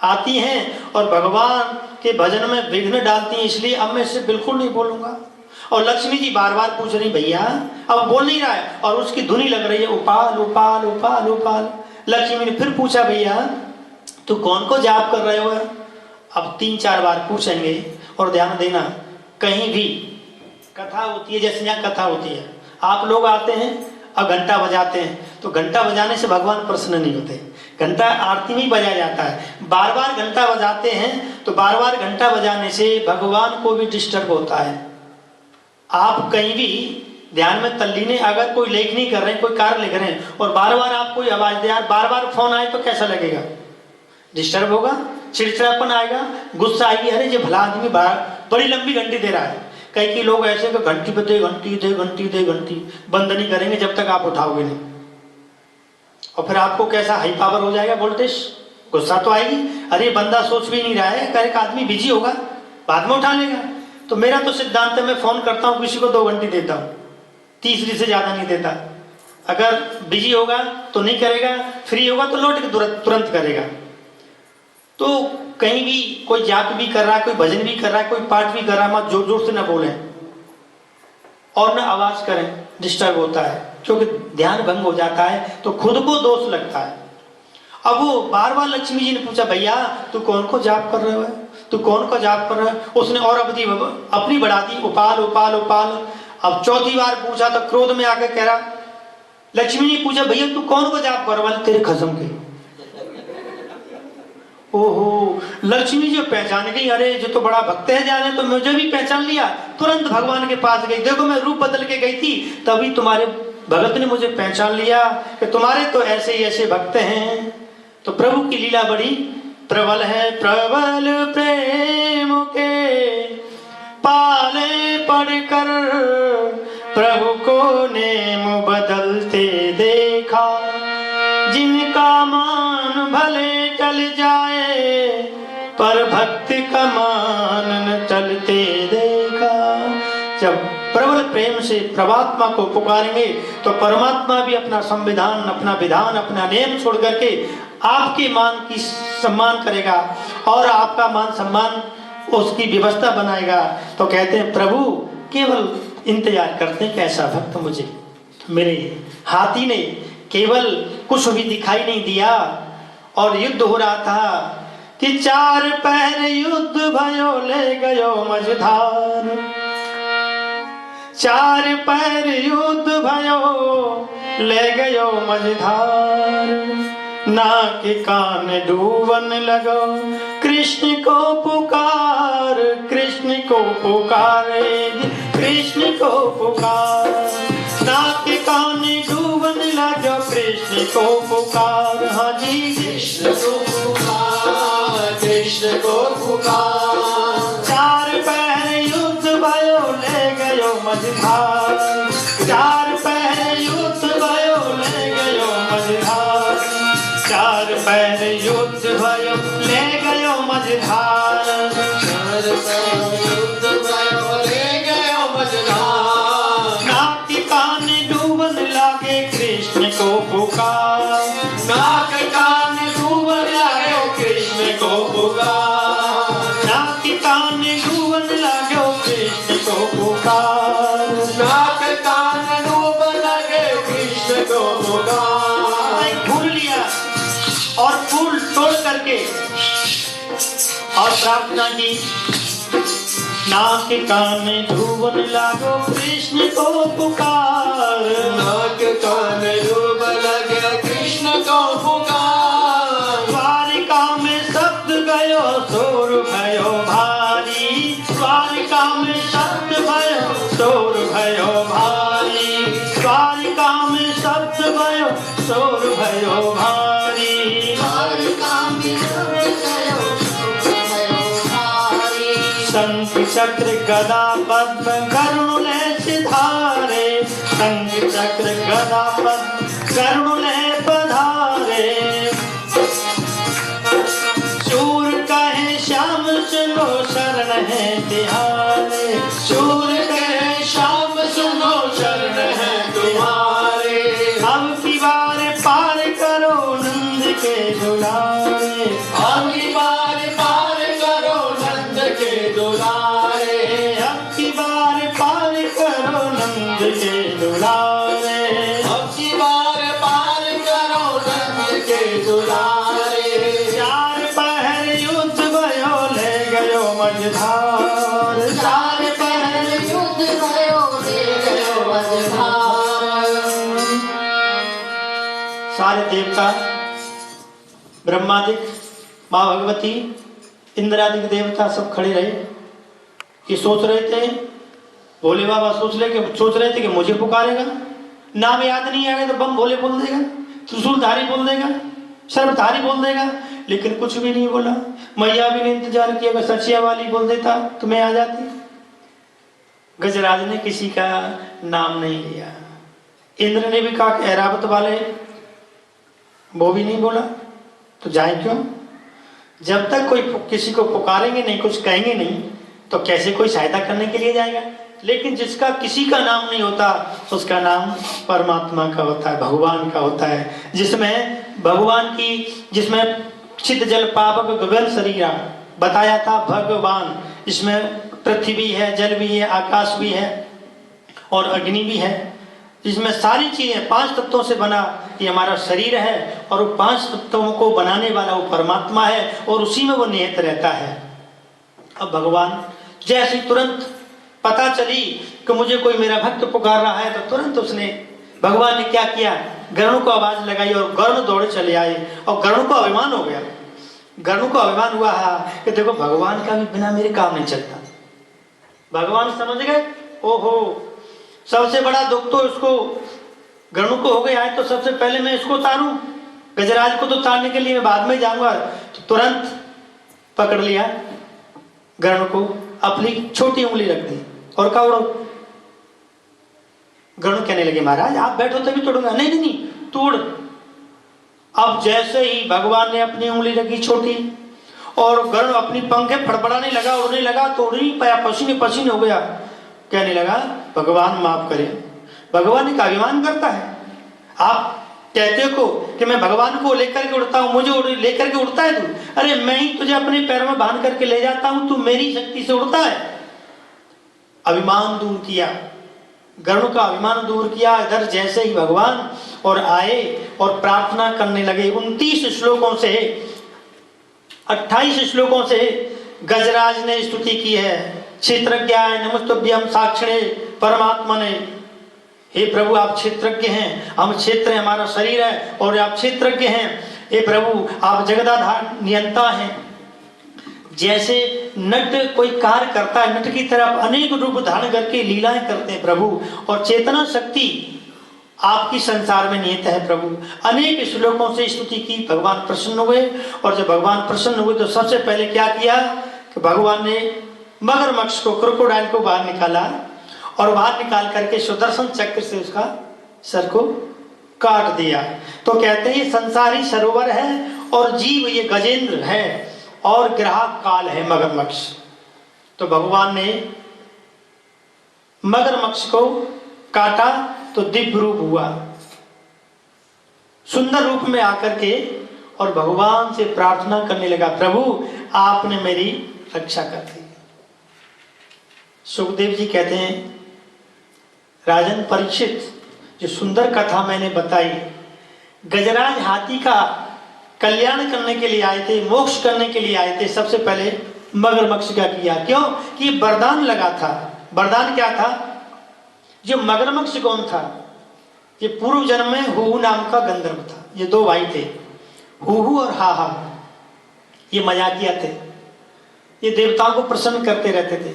[SPEAKER 1] आती हैं और भगवान के भजन में विघ्न डालती हैं, इसलिए अब मैं इससे बिल्कुल नहीं बोलूंगा। और लक्ष्मी जी बार बार पूछ रही, भैया अब बोल नहीं रहा है और उसकी धुनी लग रही है उपाल उपाल उपाल उपाल। लक्ष्मी ने फिर पूछा, भैया तू कौन को जाप कर रहे हो? अब 3-4 बार पूछेंगे। और ध्यान देना, कहीं भी कथा होती है, जैसे यहाँ कथा होती है, आप लोग आते हैं और घंटा बजाते हैं, तो घंटा बजाने से भगवान प्रसन्न नहीं होते। घंटा आरती में बजाया जाता है। बार बार घंटा बजाते हैं तो बार बार घंटा बजाने से भगवान को भी डिस्टर्ब होता है। आप कहीं भी ध्यान में तल्लीन, अगर कोई लेखनी कर रहे हैं, कोई कार्य लिख रहे हैं और बार बार आप कोई आवाज दे, बार बार फोन आए तो कैसा लगेगा? डिस्टर्ब होगा, चिड़चिड़ापन आएगा, गुस्सा आएगी। अरे ये भला आदमी बड़ी लंबी घंटी दे रहा है। कई की लोग ऐसे घंटी पे दे घंटी दे घंटी दे घंटी, बंद नहीं करेंगे जब तक आप उठाओगे नहीं। और फिर आपको कैसा हाई पावर हो जाएगा वोल्टेज, गुस्सा तो आएगी। अरे बंदा सोच भी नहीं रहा है, एक आदमी बिजी होगा, बाद में उठा लेगा। तो मेरा तो सिद्धांत है, मैं फोन करता हूँ किसी को 2 घंटी देता हूँ, तीसरी से ज्यादा नहीं देता। अगर बिजी होगा तो नहीं करेगा, फ्री होगा तो लौट के तुरंत करेगा। तो कहीं भी कोई जाप भी कर रहा है, कोई भजन भी कर रहा है, कोई पाठ भी कर रहा है, मत जोर जोर से ना बोलें और ना आवाज करें, डिस्टर्ब होता है। क्योंकि ध्यान भंग हो जाता है तो खुद को दोष लगता है। अब वो बार बार लक्ष्मी जी ने पूछा, भैया तू कौन को जाप कर रहे हो? तू कौन को जाप कर रहा है? उसने और अवधि अपनी बढ़ा दी, उपाल उपाल उपाल। अब 4थी बार पूछा तो क्रोध में आकर कह रहा, लक्ष्मी ने पूछा, भैया तू कौन को जाप कर रहा है? तेरे खसम के। ओहो, लक्ष्मी जी पहचान गई, अरे जो तो बड़ा भक्त है जाने, तो मुझे भी पहचान लिया। तुरंत भगवान के पास गई, देखो मैं रूप बदल के गई थी, तभी तुम्हारे भगत ने मुझे पहचान लिया कि तुम्हारे तो ऐसे ही ऐसे भक्त हैं। तो प्रभु की लीला बड़ी प्रबल है। प्रबल प्रेम के पाले पड़कर प्रभु को नेम बदलते देखा, जिनका मान भले टल जाए पर भक्ति का मान न टलते देखा। जब प्रबल प्रेम से परमात्मा को पुकारेंगे तो परमात्मा भी अपना संविधान, अपना विधान, अपना नियम छोड़ करके आपके मान की सम्मान करेगा और आपका मान सम्मान उसकी व्यवस्था बनाएगा। तो कहते हैं प्रभु केवल इंतजार करते हैं कैसा भक्त मुझे मिले। हाथी ने केवल कुछ भी दिखाई नहीं दिया और युद्ध हो रहा था कि 4 पहर युद्ध भयो ले गयो मझधार। 4 पहर युद्ध भयो ले गयो मझधार, नाक कान डूबन लगो कृष्ण को पुकार, कृष्ण को पुकारे कृष्ण को पुकार, नाक कान डूबन लगो कृष्ण को पुकार। हाँ जी
[SPEAKER 2] कृष्ण को पुकार, कृष्ण को पुकार।
[SPEAKER 1] चार पैर युद्ध भयो ले गयो मझधार, चार पैर युद्ध भयो ले गयो मझधार, चार पैर युद्ध भयो ले गयो मझधार,
[SPEAKER 2] चार पैर युद्ध भयो ले गयो मझधार।
[SPEAKER 1] नाक कान डूबन लागे कृष्ण को पुकार,
[SPEAKER 2] नाक कान डूबन लागे कृष्ण को पुकार,
[SPEAKER 1] नाक कान डूबन लागो कृष्ण को पुकार।
[SPEAKER 2] नाक कान डूबन लागे कृष्ण को पुकार।
[SPEAKER 1] एक फूल लिया और फूल तोड़ करके और प्रार्थना की, नाक कान डूबन लागो कृष्ण को पुकार,
[SPEAKER 2] नाक कान डूबन लागे कृष्ण को पुकार।
[SPEAKER 1] द्वारिका में शब्द गयो शोर भयो भारी, द्वारिका में शब्द भयो शोर भयो भारी, द्वारिका में शब्द भयो शोर भयो भारी। शंख चक्र गदा पद्म गरुण ले सिधारे, शंख चक्र गदा पद्म गरुण ले पधारे, शूर कहे श्याम सुनो शरण है तिहारे,
[SPEAKER 2] शूर कहे श्याम सुनो शरण है तुम्हारे।
[SPEAKER 1] अब की बार पार करो नंद के दुलारे,
[SPEAKER 2] अब की बार पार करो नंद के दुलारे,
[SPEAKER 1] अब की बार पार करो नंद के दुलारे।
[SPEAKER 2] अब की बार पार करो नंद के दुलारे।
[SPEAKER 1] चार पहर युद्ध भयो ले गयो मझधार,
[SPEAKER 2] चार पहर युद्ध भयो ले गयो मझधार।
[SPEAKER 1] सारे देवता ब्रह्मादिक माँ भगवती इंद्रादिक देवता सब खड़े रहे। ये सोच रहे थे, भोले बाबा सोच रहे थे कि मुझे पुकारेगा, नाम याद नहीं आएगा तो बम भोले बोल देगा, त्रिशूलधारी बोल देगा, सर्वधारी बोल देगा, लेकिन कुछ भी नहीं बोला। मैया भी ने इंतजार किया, अगर सचिया वाली बोल देता तो मैं आ जाती। गजराज ने किसी का नाम नहीं लिया। इंद्र ने भी कहा कि ऐरावत वाले, वो भी नहीं बोला। तो जाए क्यों? जब तक कोई किसी को पुकारेंगे नहीं, कुछ कहेंगे नहीं, तो कैसे कोई सहायता करने के लिए जाएगा। लेकिन जिसका किसी का नाम नहीं होता उसका नाम परमात्मा का होता है, भगवान का होता है, जिसमें भगवान की, जिसमें चित जल पावक गगन शरीरा बताया था भगवान, इसमें पृथ्वी है, जल भी है, आकाश भी है और अग्नि भी है, जिसमें सारी चीजें 5 तत्वों से बना ये हमारा शरीर है, और वो 5 तत्वों को बनाने वाला वो परमात्मा है और उसी में वो निहित रहता है। अब भगवान जैसे तुरंत पता चली कि मुझे कोई मेरा भक्त पुकार रहा है, तो तुरंत उसने, भगवान ने क्या किया, गरुड़ को आवाज लगाई और गरुड़ दौड़े चले आए। और गरुड़ को अभिमान हो गया, गरुड़ को अभिमान हुआ कि देखो भगवान का भी बिना मेरे काम नहीं चलता। भगवान समझ गए, ओहो सबसे बड़ा दुख तो इसको गरुड़ को हो गया है, तो सबसे पहले मैं इसको उतारूं, गजराज को तो उतारने के लिए मैं बाद में जाऊंगा। तो तुरंत पकड़ लिया गरुड़ को, अपनी छोटी उंगली रख दी और कहा उड़ो। गरुड़ कहने लगे महाराज आप बैठो तभी तोड़ूंगा। नहीं नहीं नहीं तू उड़। अब जैसे ही भगवान ने अपनी उंगली रखी छोटी और गरुड़ अपनी पंखे फड़फड़ाने लगा, उड़ने लगा, तो उड़ नहीं पाया, पसीने पसीने हो गया। कहने लगा भगवान माफ करे। भगवान एक अभिमान करता है। आप कहते हो कि मैं भगवान को लेकर के उड़ता हूं, मुझे लेकर के उड़ता है तू? अरे मैं ही तुझे अपने पैरों में बांध करके ले जाता हूं, तू मेरी शक्ति से उड़ता है। अभिमान दूर किया, गरुड़ का अभिमान दूर किया। इधर जैसे ही भगवान और आए और प्रार्थना करने लगे, 29 श्लोकों से 28 श्लोकों से गजराज ने स्तुति की है। क्षेत्रज्ञाय नमस्तुभ्यं साक्षिणे परमात्मने, हे प्रभु आप क्षेत्रज्ञ हैं, हम क्षेत्र है, हमारा शरीर है और आप क्षेत्रज्ञ हैं। हे प्रभु आप जगदाधार नियंता हैं। जैसे नट कोई कार्य करता है, नट की तरह अनेक रूप धारण करके लीलाएं करते हैं प्रभु, और चेतना शक्ति आपकी संसार में निहित है प्रभु। अनेक श्लोकों से स्तुति की, भगवान प्रसन्न हुए, और जब भगवान प्रसन्न हुए तो सबसे पहले क्या किया कि भगवान ने मगरमच्छ को, क्रोकोडाइल को बाहर निकाला, और बाहर निकाल करके सुदर्शन चक्र से उसका सर को काट दिया। तो कहते हैं ये संसारी सरोवर है और जीव ये गजेंद्र है और ग्राहक काल है मगरमच्छ। तो भगवान ने मगरमच्छ को काटा तो दिव्य रूप हुआ, सुंदर रूप में आकर के, और भगवान से प्रार्थना करने लगा, प्रभु आपने मेरी रक्षा कर दी। सुखदेव जी कहते हैं, राजन परीक्षित, जो सुंदर कथा मैंने बताई, गजराज हाथी का कल्याण करने के लिए आए थे, मोक्ष करने के लिए आए थे। सबसे पहले मगरमच्छ का किया, क्यों कि वरदान लगा था। वरदान क्या था? जो मगरमच्छ कौन था? ये पूर्व जन्म में हुहू नाम का गंधर्व था। ये दो भाई थे, हुहू और हाहा। ये मजाकिया थे, ये देवताओं को प्रसन्न करते रहते थे।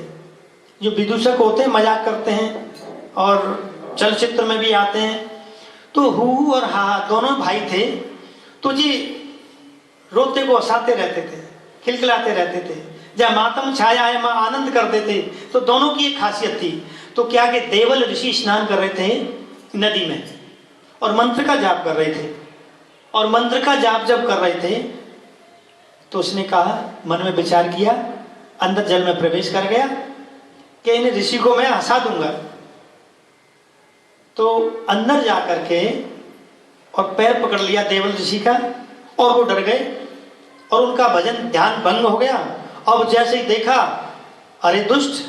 [SPEAKER 1] जो विदूषक होते हैं मजाक करते हैं और चलचित्र में भी आते हैं। तो हुहू और हाहा दोनों भाई थे। तो जी रोते को हंसाते रहते थे, खिलखिलाते रहते थे। जब मातम छाया है मां आनंद करते थे। तो दोनों की एक खासियत थी। तो क्या कि देवल ऋषि स्नान कर रहे थे नदी में और मंत्र का जाप कर रहे थे, और मंत्र का जाप जब कर रहे थे तो उसने कहा, मन में विचार किया, अंदर जल में प्रवेश कर गया कि इन ऋषि को मैं हंसा दूंगा। तो अंदर जा करके और पैर पकड़ लिया देवल ऋषि का, और वो डर गए और उनका भजन ध्यान भंग हो गया। अब जैसे ही देखा, अरे दुष्ट,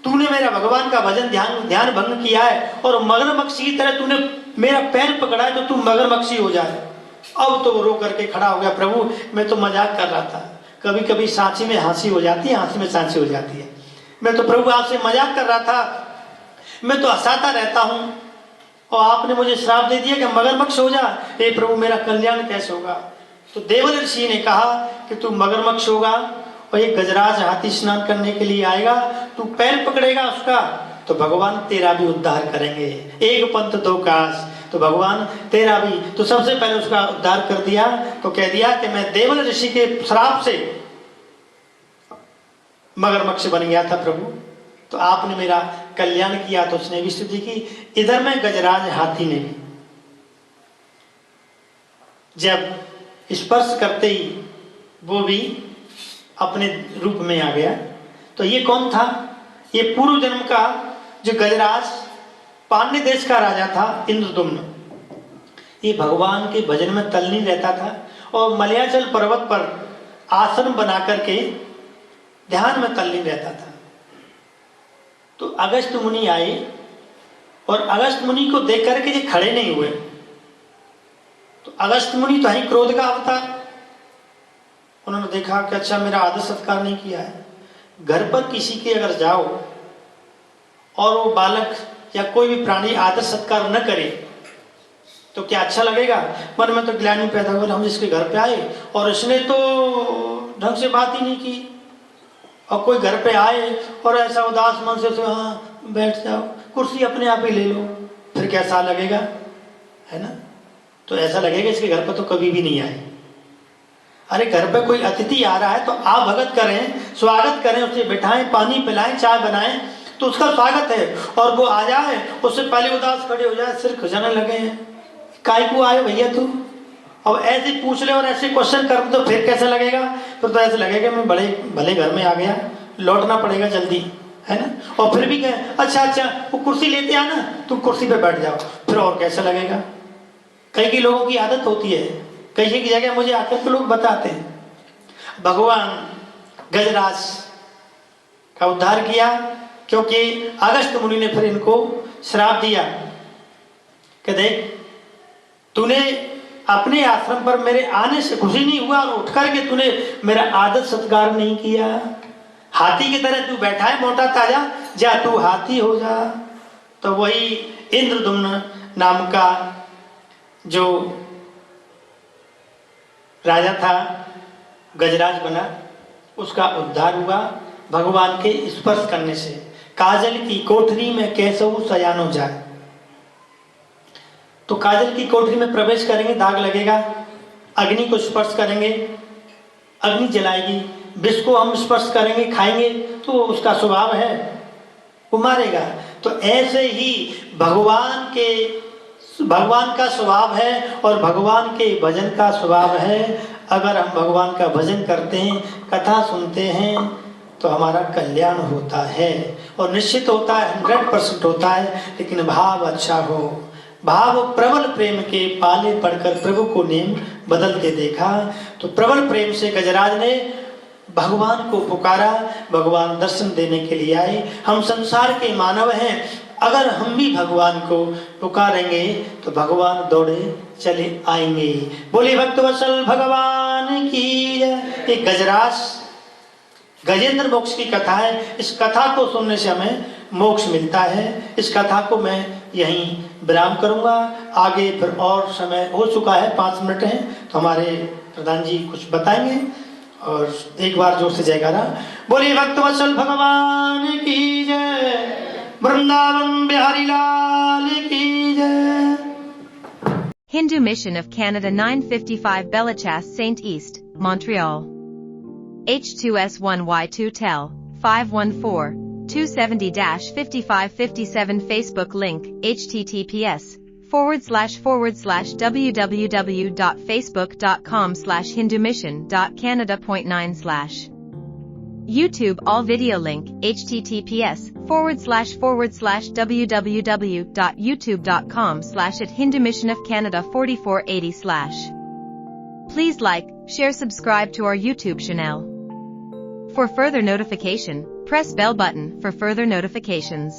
[SPEAKER 1] तूने मेरा भगवान का भजन ध्यान भंग किया है और मगरमच्छ की तरह तूने मेरा पैर पकड़ा है, तो तू मगरमच्छी हो जाए। अब तो वो रो करके खड़ा हो गया, प्रभु मैं तो मजाक कर रहा था। कभी कभी सांची में हंसी हो जाती है, हंसी में सांची हो जाती है। मैं तो प्रभु आपसे मजाक कर रहा था, मैं तो हंसाता रहता हूँ, और आपने मुझे श्राप दे दिया कि मगरमच्छ हो जा। हे प्रभु मेरा कल्याण कैसे होगा? तो देवल ऋषि ने कहा कि तू मगरमच्छ होगा और ये गजराज हाथी स्नान करने के लिए आएगा, तू पैर पकड़ेगा उसका, तो भगवान तेरा भी उद्धार करेंगे। एक पंथ दो काज, तो भगवान तेरा भी। तो सबसे पहले उसका उद्धार कर दिया। तो कह दिया कि मैं देवल ऋषि के श्राप से मगरमच्छ बन गया था प्रभु, तो आपने मेरा कल्याण किया। तो उसने भी स्तुति की। इधर में गजराज हाथी ने भी जब स्पर्श करते ही वो भी अपने रूप में आ गया। तो ये कौन था? ये पूर्व जन्म का जो गजराज पांड्य देश का राजा था, इंद्रदुम्न। ये भगवान के भजन में तल्लीन रहता था और मलयाचल पर्वत पर आसन बना करके ध्यान में तल्लीन रहता था। तो अगस्त मुनि आए और अगस्त मुनि को देख करके ये खड़े नहीं हुए। तो अगस्त मुनि तो है क्रोध का अवतार। उन्होंने देखा कि अच्छा मेरा आदर सत्कार नहीं किया है। घर पर किसी के अगर जाओ और वो बालक या कोई भी प्राणी आदर सत्कार न करे तो क्या अच्छा लगेगा? मन में तो ग्लानि पैदा हो, हम जिसके घर पे आए और इसने तो ढंग से बात ही नहीं की, और कोई घर पे आए और ऐसा उदास मन से तो हाँ बैठ जाओ, कुर्सी अपने आप ही ले लो, फिर कैसा लगेगा? है ना? तो ऐसा लगेगा इसके घर पर तो कभी भी नहीं आए। अरे घर पे कोई अतिथि आ रहा है तो आप भगत करें, स्वागत करें, उसे बिठाएं, पानी पिलाएं, चाय बनाएं, तो उसका स्वागत है। और वो आ जाए उससे पहले उदास खड़े हो जाए, सिर खुजाने लगे हैं, काय को आए भैया तू? अब ऐसे पूछ ले और ऐसे क्वेश्चन कर तो फिर कैसा लगेगा? फिर तो ऐसा लगेगा मैं बड़े भले घर में आ गया, लौटना पड़ेगा जल्दी, है ना? और फिर भी कहे अच्छा वो कुर्सी लेते आना, तुम कुर्सी पे बैठ जाओ, फिर और कैसा लगेगा? कई लोगों की आदत होती है, कई की जगह मुझे आकर के लोग बताते हैं भगवान गजराज का उद्धार किया, क्योंकि अगस्त मुनि ने फिर इनको श्राप दिया कि देख तूने अपने आश्रम पर मेरे आने से खुशी नहीं हुआ और उठ करके तूने मेरा आदर सत्कार नहीं किया। हाथी की तरह तू बैठा है मोटा ताजा, जा तू हाथी हो जा। तो वही इंद्रदुम्न नाम का जो राजा था, गजराज बना, उसका उद्धार हुआ भगवान के स्पर्श करने से। काजल की कोठरी में कैसहु शयानो जाए। तो काजल की कोठरी में प्रवेश करेंगे, दाग लगेगा, अग्नि को स्पर्श करेंगे, अग्नि जलाएगी, विष को हम स्पर्श करेंगे, खाएंगे तो उसका स्वभाव है, वो मारेगा। तो ऐसे ही भगवान का स्वभाव है और भगवान के भजन का स्वभाव है। अगर हम भगवान का भजन करते हैं, कथा सुनते हैं, तो हमारा कल्याण होता है और निश्चित होता है, 100% होता है। लेकिन भाव अच्छा हो, भाव प्रबल प्रेम के पाले पढ़कर प्रभु को नेम बदल के देखा। तो प्रबल प्रेम से गजराज ने भगवान को पुकारा, भगवान दर्शन देने के लिए आए। हम संसार के मानव हैं, अगर हम भी भगवान को पुकारेंगे तो भगवान दौड़े चले आएंगे। बोले भक्तवत्सल भगवान की जय। ये गजराज गजेंद्र मोक्ष की कथा है। इस कथा को सुनने से हमें मोक्ष मिलता है। इस कथा को मैं यहीं विराम करूंगा। आगे फिर और समय हो चुका है, 5 मिनट हैं, तो हमारे प्रधान जी कुछ बताएंगे। और एक बार जोर से जयकारा। बोलिए भक्तवत्सल भगवान की जय, वृंदावन बिहारी लाल की जय।
[SPEAKER 3] Hindu Mission of Canada 955 Bellechasse Saint East, Montreal. H2S1Y2 Tel, 514-270-5557 Facebook link, https://www.facebook.com/hindumission.canada.9/ YouTube all video link, https://www.youtube.com/@hindumissionofcanada4480/. Please like, share, subscribe to our YouTube channel. For further notification, press bell button for further notifications.